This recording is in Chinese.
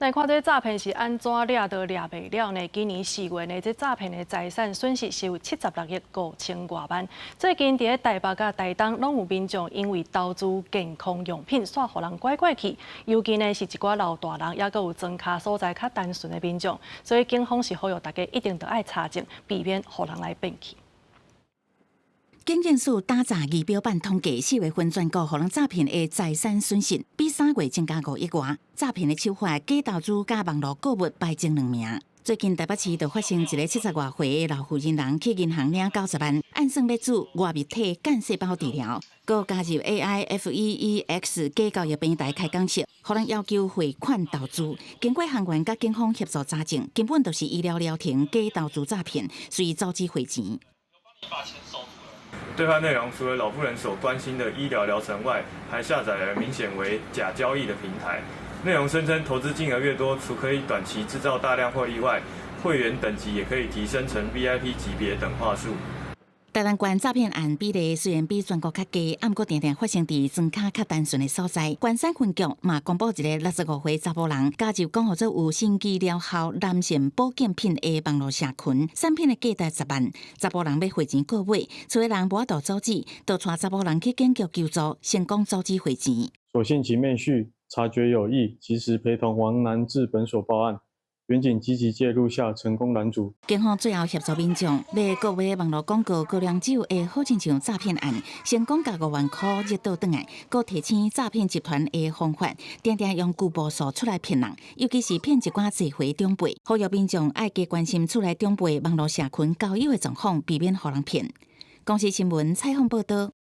来看这诈骗是安怎抓到抓袂了呢？今年4月呢，这诈骗的财产损失是有76亿5千多万。最近伫台北甲台东拢有民众因为投资健康用品，煞互人拐去。尤其呢是一寡老大人，也阁有庄卡所在较单纯的民众，所以警方是呼吁大家一定要爱查证，避免互人来骗去。警政署打查仪表板统计，4月份全国互人诈骗的财产损失比3月增加5亿外。诈骗的手法假投资加网络购物败增2名。最近台北市就发生一个70多岁的老妇人去银行领90万，按算要做外泌体干细胞治疗，佮加入 AIFEEX 假交易平台开讲室，互人要求汇款投资。经过行员甲警方协助查证，根本就是医疗疗程假投资诈骗，随招致汇钱。对话内容除了老妇人所关心的医疗疗程外，还下载了明显为假交易的平台。内容声称投资金额越多，除可以短期制造大量获利外，会员等级也可以提升成 VIP 级别等话术。台湾县诈骗案比例虽然比全国较低，但过常常发生伫庄卡较单纯的所在。关山分局嘛公布一个65岁查甫人加入讲号做有心机疗效男性保健品的网络社群，产品的价值10万。查甫人要汇钱购买，厝的人无法度阻止，就带查甫人去警局求助，成功阻止汇钱。所幸其妹婿察觉有异，及时陪同王男至本所报案。远警积极介入下，成功拦阻。警方最后协助民众买购买网络广告高粱酒的好亲像诈骗案，成功甲5万块热倒转来，佮提醒诈骗集团的方法，常常用旧步数出来骗人，尤其是骗一寡济岁长辈。呼吁民众爱加关心厝内长辈网络社群交友的状况，避免互人骗。公视新闻采访报道。